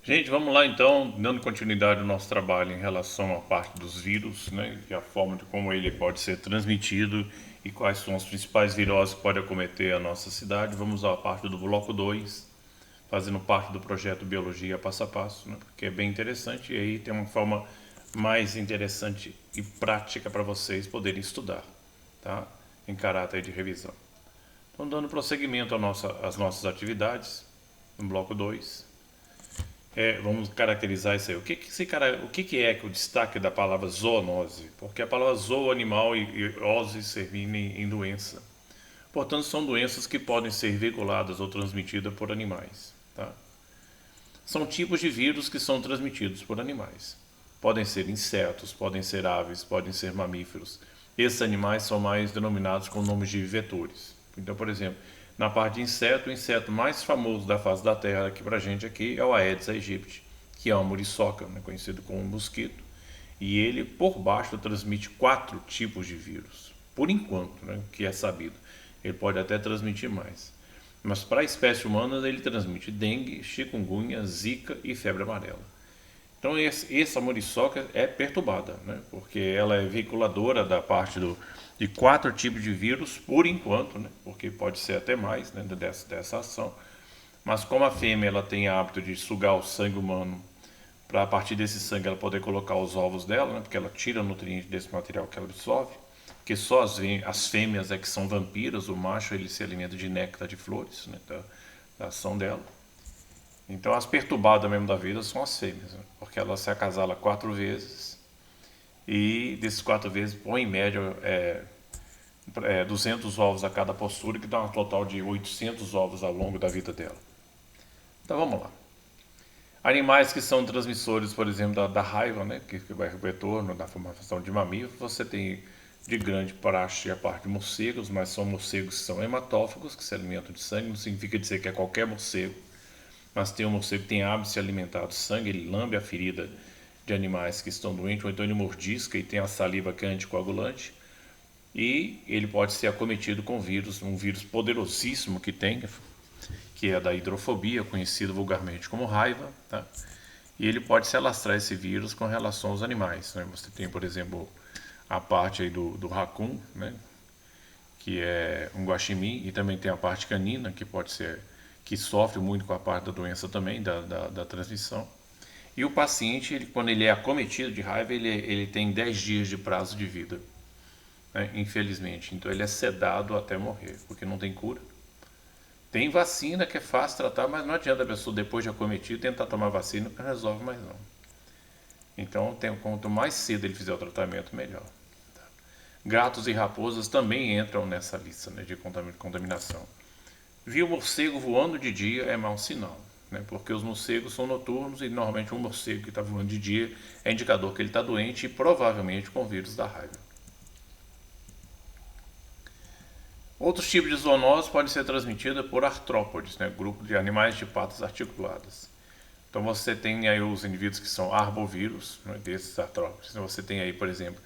Gente, vamos lá então, dando continuidade ao nosso trabalho em relação à parte dos vírus, né, e a forma de como ele pode ser transmitido e quais são as principais viroses que podem acometer a nossa cidade. Vamos à parte do bloco 2, fazendo parte do projeto Biologia Passo a Passo, né, que é bem interessante e aí tem uma forma mais interessante e prática para vocês poderem estudar, tá? Em caráter de revisão. Então, dando prosseguimento às nossas atividades, no bloco 2. Vamos caracterizar isso aí. O que é que o destaque da palavra zoonose? Porque a palavra zoo, animal e ose servim em doença. Portanto, são doenças que podem ser veiculadas ou transmitidas por animais. Tá? São tipos de vírus que são transmitidos por animais. Podem ser insetos, podem ser aves, podem ser mamíferos. Esses animais são mais denominados com nomes de vetores. Então, por exemplo, na parte de inseto, o inseto mais famoso da face da Terra aqui pra gente aqui é o Aedes aegypti, que é uma muriçoca, né, conhecido como mosquito. E ele, por baixo, transmite 4 tipos de vírus. Por enquanto, né, que é sabido. Ele pode até transmitir mais. Mas para a espécie humana ele transmite dengue, chikungunya, zika e febre amarela. Então essa muriçoca é perturbada, né? Porque ela é veiculadora da parte de 4 tipos de vírus por enquanto, né? Porque pode ser até mais, né, dessa ação. Mas como a fêmea ela tem hábito de sugar o sangue humano para a partir desse sangue ela poder colocar os ovos dela, né? Porque ela tira nutrientes desse material que ela absorve. Porque só as fêmeas é que são vampiras, o macho ele se alimenta de néctar de flores, né? Da ação dela. Então as perturbadas mesmo da vida são as fêmeas, né? Porque ela se acasala 4 vezes e desses 4 vezes põe em média 200 ovos a cada postura, que dá um total de 800 ovos ao longo da vida dela. Então vamos lá. Animais que são transmissores, por exemplo, da raiva, né, que vai o retorno da formação de mamíferos, você tem de grande praxe a parte de morcegos, mas são morcegos que são hematófagos, que se alimentam de sangue, não significa dizer que é qualquer morcego, mas tem um morcego que tem hábito de se alimentar de sangue, ele lambe a ferida de animais que estão doentes, ou então ele mordisca e tem a saliva que é anticoagulante, e ele pode ser acometido com vírus, um vírus poderosíssimo que é da hidrofobia, conhecido vulgarmente como raiva, tá? E ele pode se alastrar esse vírus com relação aos animais, né? Você tem, por exemplo, a parte aí do raccoon, né? Que é um guaxinim, e também tem a parte canina, que pode ser, que sofre muito com a parte da doença também, da transmissão. E o paciente, quando ele é acometido de raiva, ele tem 10 dias de prazo de vida, né? Infelizmente. Então ele é sedado até morrer, porque não tem cura. Tem vacina que é fácil tratar, mas não adianta a pessoa, depois de acometido, tentar tomar vacina, não resolve mais não. Então, quanto mais cedo ele fizer o tratamento, melhor. Gatos e raposas também entram nessa lista, né, de contaminação. Viu morcego voando de dia é mau sinal, né, porque os morcegos são noturnos e normalmente um morcego que está voando de dia é indicador que ele está doente e provavelmente com vírus da raiva. Outros tipos de zoonose podem ser transmitidos por artrópodes, né, grupo de animais de patas articuladas. Então você tem aí os indivíduos que são arbovírus, né, desses artrópodes. Então você tem aí, por exemplo,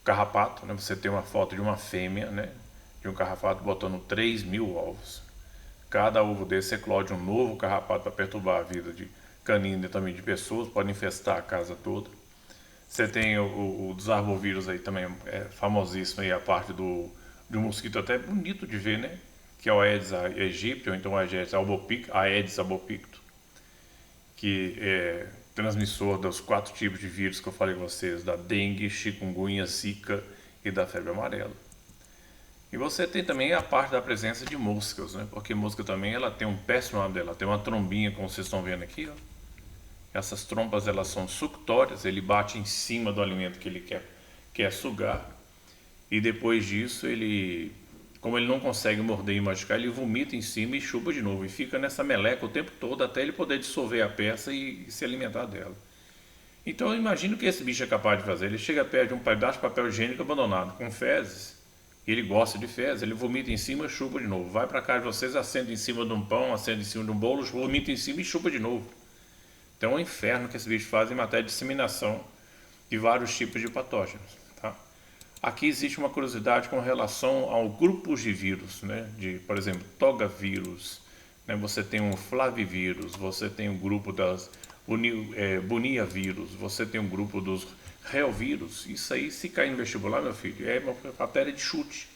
o carrapato, né, você tem uma foto de uma fêmea, né, de um carrapato botando 3.000 ovos. Cada ovo desse eclode um novo carrapato para perturbar a vida de canino e também de pessoas, pode infestar a casa toda. Você tem o dos arbovírus aí também, é famosíssimo aí a parte de um mosquito até bonito de ver, né? Que é o Aedes aegypti, ou então o Aedes albopictus, que é transmissor dos 4 tipos de vírus que eu falei com vocês, da dengue, chikungunya, zika e da febre amarela. E você tem também a parte da presença de moscas, né? Porque mosca também ela tem um péssimo hábito dela, tem uma trombinha, como vocês estão vendo aqui, ó. Essas trompas elas são suctórias, ele bate em cima do alimento que ele quer sugar e depois disso ele, como ele não consegue morder e machucar, ele vomita em cima e chupa de novo e fica nessa meleca o tempo todo até ele poder dissolver a peça e se alimentar dela. Então eu imagino que esse bicho é capaz de fazer. Ele chega perto de um pedaço de papel higiênico abandonado com fezes, ele gosta de fezes, ele vomita em cima e chupa de novo. Vai para casa de vocês, acende em cima de um pão, acende em cima de um bolo, vomita em cima e chupa de novo. Então é um inferno que esse bicho faz em matéria de disseminação de vários tipos de patógenos. Tá? Aqui existe uma curiosidade com relação ao grupos de vírus, né? De, por exemplo, togavírus, né? Você tem um flavivírus, você tem um grupo Buniavírus, você tem um grupo dos reovírus. Isso aí, se cair no vestibular, meu filho, é uma matéria de chute.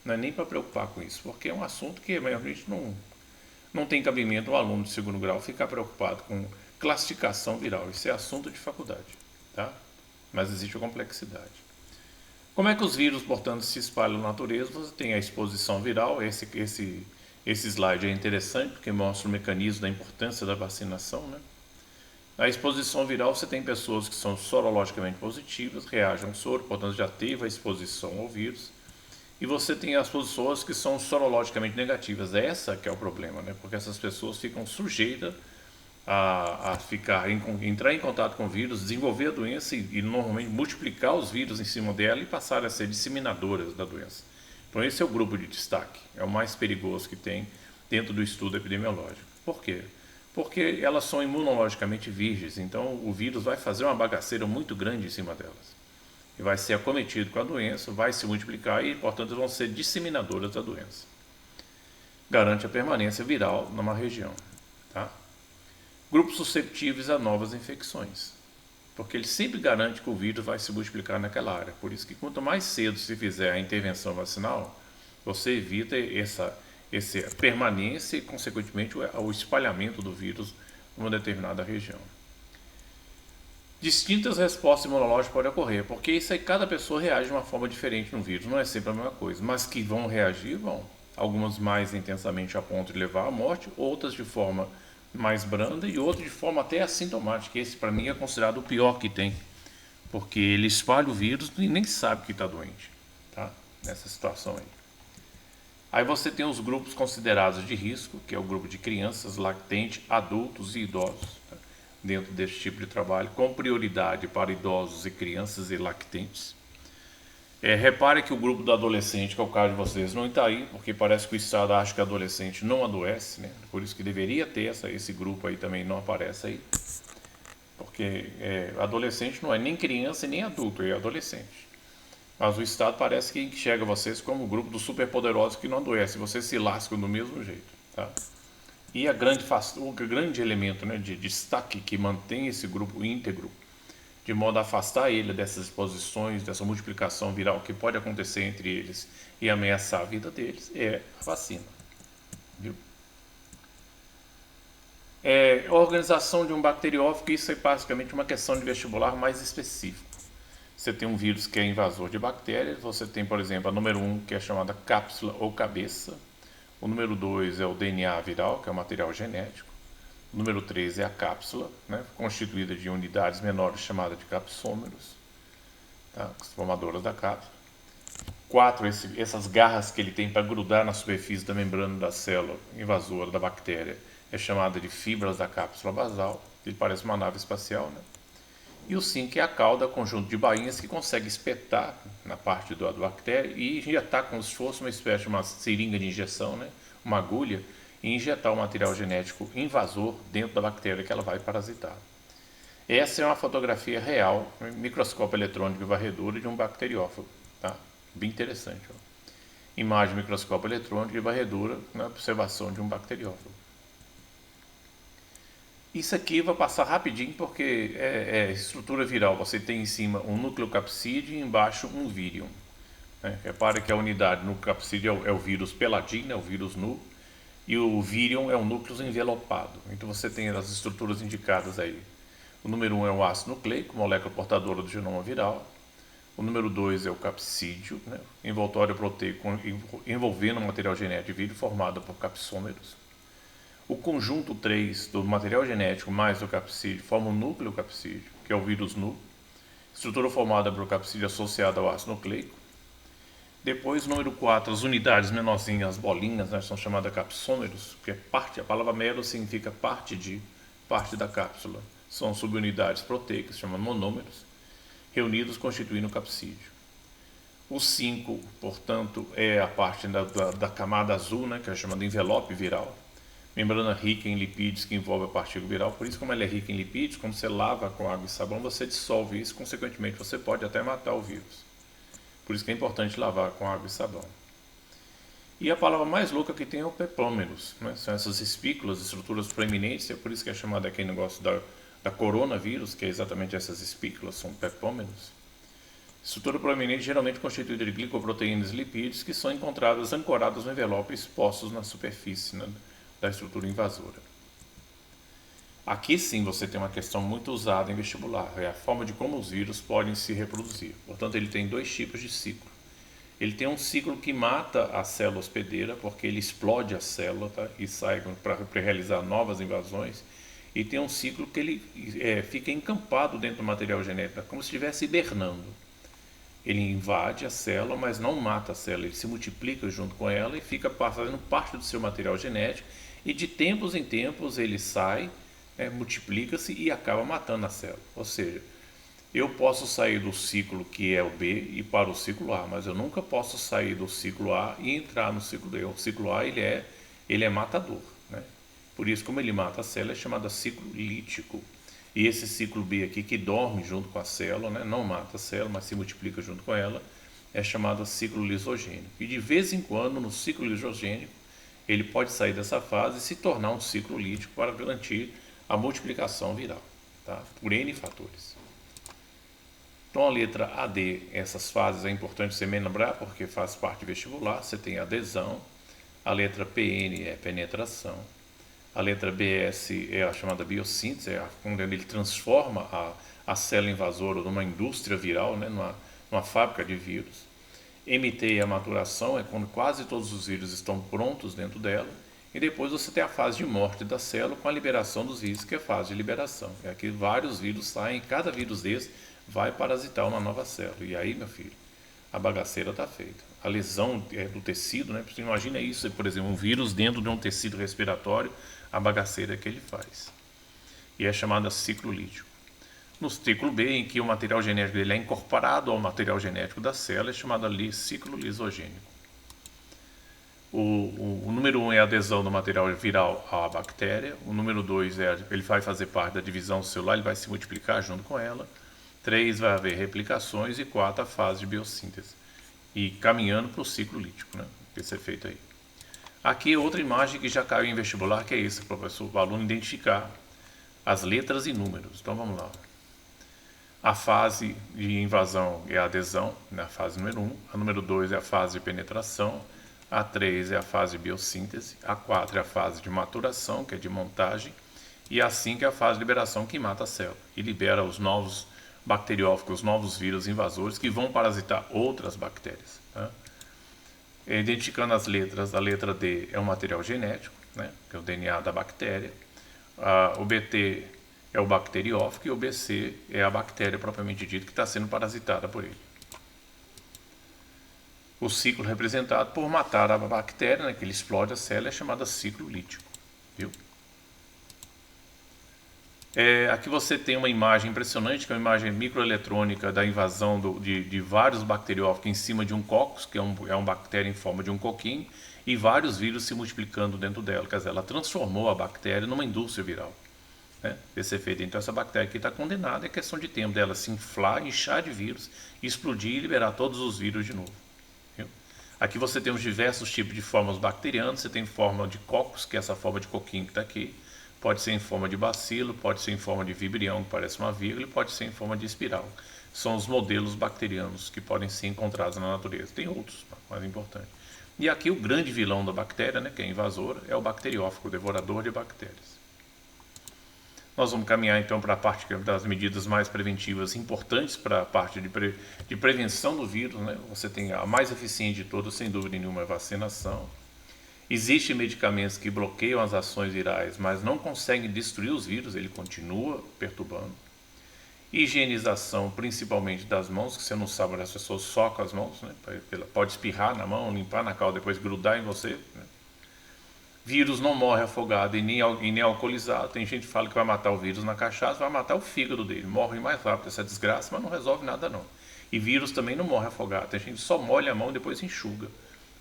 Não é nem para preocupar com isso, porque é um assunto que realmente não tem cabimento um aluno de segundo grau ficar preocupado com classificação viral. Isso é assunto de faculdade, tá? Mas existe a complexidade. Como é que os vírus, portanto, se espalham na natureza? Você tem a exposição viral. Esse slide é interessante porque mostra o mecanismo da importância da vacinação, né? Na exposição viral, você tem pessoas que são sorologicamente positivas, reagem ao soro, portanto já teve a exposição ao vírus. E você tem as pessoas que são sorologicamente negativas. Essa que é o problema, né? Porque essas pessoas ficam sujeitas entrar em contato com o vírus, desenvolver a doença e normalmente multiplicar os vírus em cima dela e passar a ser disseminadoras da doença. Então esse é o grupo de destaque, é o mais perigoso que tem dentro do estudo epidemiológico. Por quê? Porque elas são imunologicamente virgens, então o vírus vai fazer uma bagaceira muito grande em cima delas. E vai ser acometido com a doença, vai se multiplicar e, portanto, vão ser disseminadoras da doença. Garante a permanência viral numa região. Tá? Grupos susceptíveis a novas infecções, porque ele sempre garante que o vírus vai se multiplicar naquela área. Por isso que quanto mais cedo se fizer a intervenção vacinal, você evita essa permanência e, consequentemente, o espalhamento do vírus em uma determinada região. Distintas respostas imunológicas podem ocorrer, porque isso aí cada pessoa reage de uma forma diferente no vírus, não é sempre a mesma coisa, mas que vão reagir, vão. Algumas mais intensamente a ponto de levar à morte, outras de forma mais branda e outras de forma até assintomática. Esse para mim é considerado o pior que tem, porque ele espalha o vírus e nem sabe que está doente, tá? Nessa situação aí. Aí você tem os grupos considerados de risco, que é o grupo de crianças, lactentes, adultos e idosos, tá? Dentro desse tipo de trabalho, com prioridade para idosos e crianças e lactentes. Repare que o grupo do adolescente, que é o caso de vocês, não está aí, porque parece que o Estado acha que adolescente não adoece, né? Por isso que deveria ter esse grupo aí também não aparece aí. Porque adolescente não é nem criança e nem adulto, é adolescente. Mas o Estado parece que enxerga vocês como o grupo dos superpoderosos que não adoece, vocês se lascam do mesmo jeito, tá? E o grande elemento, né, de destaque que mantém esse grupo íntegro, de modo a afastar ele dessas exposições, dessa multiplicação viral que pode acontecer entre eles e ameaçar a vida deles, é a vacina. Viu? A organização de um bacteriófago, isso é basicamente uma questão de vestibular mais específica. Você tem um vírus que é invasor de bactérias, você tem, por exemplo, a número 1, que é chamada cápsula ou cabeça. O número 2 é o DNA viral, que é o material genético. O número 3 é a cápsula, né, constituída de unidades menores chamadas de capsômeros, tá, formadoras da cápsula. 4, essas garras que ele tem para grudar na superfície da membrana da célula invasora da bactéria, é chamada de fibras da cápsula basal. Ele parece uma nave espacial, né? E o 5 é a cauda, conjunto de bainhas que consegue espetar na parte da bactéria e injetar como se fosse uma espécie de uma seringa de injeção, né? Uma agulha, e injetar o material genético invasor dentro da bactéria que ela vai parasitar. Essa é uma fotografia real, microscópio eletrônico e varredura de um bacteriófago. Tá? Bem interessante. Ó. Imagem microscópio eletrônico e varredura na observação de um bacteriófago. Isso aqui vai passar rapidinho porque é estrutura viral. Você tem em cima um nucleocapsídeo e embaixo um vírion. Repare que a unidade nucleocapsídeo é o vírus peladinho, é o vírus nu, e o vírion é o núcleo envelopado. Então você tem as estruturas indicadas aí. O número 1 é o ácido nucleico, molécula portadora do genoma viral. O número 2 é o capsídeo, né? Envoltório proteico envolvendo o material genético de vírio formado por capsômeros. O conjunto 3 do material genético mais o capsídeo forma o núcleo capsídeo, que é o vírus nu. Estrutura formada pelo capsídeo associado ao ácido nucleico. Depois, número 4, as unidades menorzinhas, as bolinhas, né, são chamadas capsômeros, que é parte, a palavra mero significa parte da cápsula. São subunidades proteicas, chamadas monômeros, reunidos constituindo o capsídeo. O 5, portanto, é a parte da camada azul, né, que é chamada envelope viral. Membrana rica em lipídios que envolve a partícula viral. Por isso, como ela é rica em lipídios, quando você lava com água e sabão, você dissolve isso, consequentemente, você pode até matar o vírus. Por isso que é importante lavar com água e sabão. E a palavra mais louca que tem é o pepômeros, né? São essas espículas, estruturas proeminentes, é por isso que é chamado aquele negócio da coronavírus, que é exatamente essas espículas, são pepômeros. Estrutura proeminente geralmente constituída de glicoproteínas e lipídios que são encontradas ancoradas no envelope expostos na superfície, né, da estrutura invasora. Aqui sim você tem uma questão muito usada em vestibular, é a forma de como os vírus podem se reproduzir. Portanto, ele tem dois tipos de ciclo. Ele tem um ciclo que mata a célula hospedeira, porque ele explode a célula, tá, e sai para realizar novas invasões. E tem um ciclo que ele fica encampado dentro do material genético, como se estivesse hibernando. Ele invade a célula, mas não mata a célula, ele se multiplica junto com ela e fica fazendo parte do seu material genético, e de tempos em tempos ele sai, multiplica-se e acaba matando a célula. Ou seja, eu posso sair do ciclo que é o B e para o ciclo A, mas eu nunca posso sair do ciclo A e entrar no ciclo B. O ciclo A ele é matador, né? Por isso, como ele mata a célula, é chamado ciclo lítico. E esse ciclo B aqui, que dorme junto com a célula, né, não mata a célula, mas se multiplica junto com ela, é chamado ciclo lisogênico. E de vez em quando, no ciclo lisogênico, ele pode sair dessa fase e se tornar um ciclo lítico para garantir a multiplicação viral, tá? Por N fatores. Então, a letra AD, essas fases é importante você lembrar, porque faz parte do vestibular. Você tem adesão, a letra PN é penetração, a letra BS é a chamada biossíntese, quando ele transforma a célula invasora numa indústria viral, né, numa fábrica de vírus. MT é a maturação, é quando quase todos os vírus estão prontos dentro dela. E depois você tem a fase de morte da célula com a liberação dos vírus, que é a fase de liberação. É que vários vírus saem, cada vírus desse vai parasitar uma nova célula. E aí, meu filho, a bagaceira está feita. A lesão do tecido, né? Você imagina isso, por exemplo, um vírus dentro de um tecido respiratório, a bagaceira que ele faz. E é chamada ciclo lítico. No ciclo B, em que o material genético dele é incorporado ao material genético da célula, é chamado ali ciclo lisogênico. O número 1 é a adesão do material viral à bactéria. O número 2 ele vai fazer parte da divisão celular, ele vai se multiplicar junto com ela. 3 vai haver replicações e 4 a fase de biossíntese. E caminhando para o ciclo lítico, né? Esse efeito aí. Aqui outra imagem que já caiu em vestibular, que é esse, professor, o aluno identificar as letras e números. Então vamos lá. A fase de invasão é a adesão, na fase número 1. A número 2 é a fase de penetração. A 3 é a fase de biossíntese. A 4 é a fase de maturação, que é de montagem. E a 5 é a fase de liberação, que mata a célula e libera os novos bacteriófagos, os novos vírus invasores que vão parasitar outras bactérias, tá? Identificando as letras, a letra D é o material genético, né, que é o DNA da bactéria. O BT é o bacteriófago e o BC é a bactéria propriamente dita que está sendo parasitada por ele. O ciclo representado por matar a bactéria, né, que ele explode a célula, é chamado ciclo lítico. Viu? Aqui você tem uma imagem impressionante, que é uma imagem microeletrônica da invasão de vários bacteriófagos em cima de um coccus, que é uma bactéria em forma de um coquinho, e vários vírus se multiplicando dentro dela. Quer dizer, ela transformou a bactéria numa indústria viral, né? Esse efeito. Então, essa bactéria aqui está condenada, é questão de tempo dela se inflar, inchar de vírus, explodir e liberar todos os vírus de novo. Viu? Aqui você tem os diversos tipos de formas bacterianas. Você tem forma de coccus, que é essa forma de coquinho que está aqui. Pode ser em forma de bacilo, pode ser em forma de vibrião, que parece uma vírgula, e pode ser em forma de espiral. São os modelos bacterianos que podem ser encontrados na natureza. Tem outros, mais importante. E aqui o grande vilão da bactéria, né, que é a invasora, é o bacteriófago, o devorador de bactérias. Nós vamos caminhar então para a parte das medidas mais preventivas importantes para a parte de prevenção do vírus, né? Você tem a mais eficiente de todas, sem dúvida nenhuma, é a vacinação. Existem medicamentos que bloqueiam as ações virais, mas não conseguem destruir os vírus, ele continua perturbando. Higienização, principalmente das mãos, que você não sabe onde as pessoas socam as mãos, né? Pode espirrar na mão, limpar na calça, depois grudar em você, né? Vírus não morre afogado e nem alcoolizado. Tem gente que fala que vai matar o vírus na cachaça, vai matar o fígado dele, morre mais rápido essa desgraça, mas não resolve nada não. E vírus também não morre afogado, tem gente que só molha a mão e depois enxuga,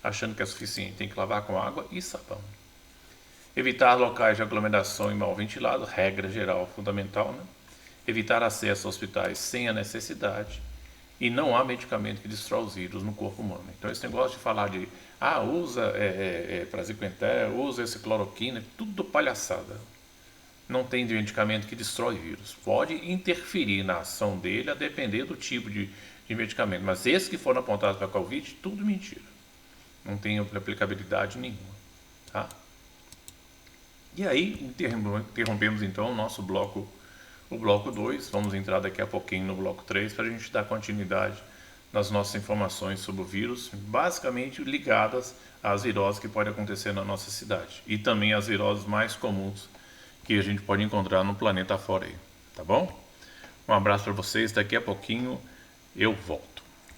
achando que é suficiente. Tem que lavar com água e sabão. Evitar locais de aglomeração e mal ventilados, regra geral fundamental, né? Evitar acesso a hospitais sem a necessidade. e não há medicamento que destrói os vírus no corpo humano. Então esse negócio de falar de usa praziquantel, usa esse cloroquina, tudo palhaçada. Não tem medicamento que destrói vírus. Pode interferir na ação dele a depender do tipo de medicamento, mas esses que foram apontados para a Covid, tudo mentira. Não tem aplicabilidade nenhuma, tá? E aí interrompemos então o nosso bloco, o bloco 2. Vamos entrar daqui a pouquinho no bloco 3 para a gente dar continuidade nas nossas informações sobre o vírus, basicamente ligadas às viroses que podem acontecer na nossa cidade e também às viroses mais comuns que a gente pode encontrar no planeta fora aí, tá bom? Um abraço para vocês, daqui a pouquinho eu volto.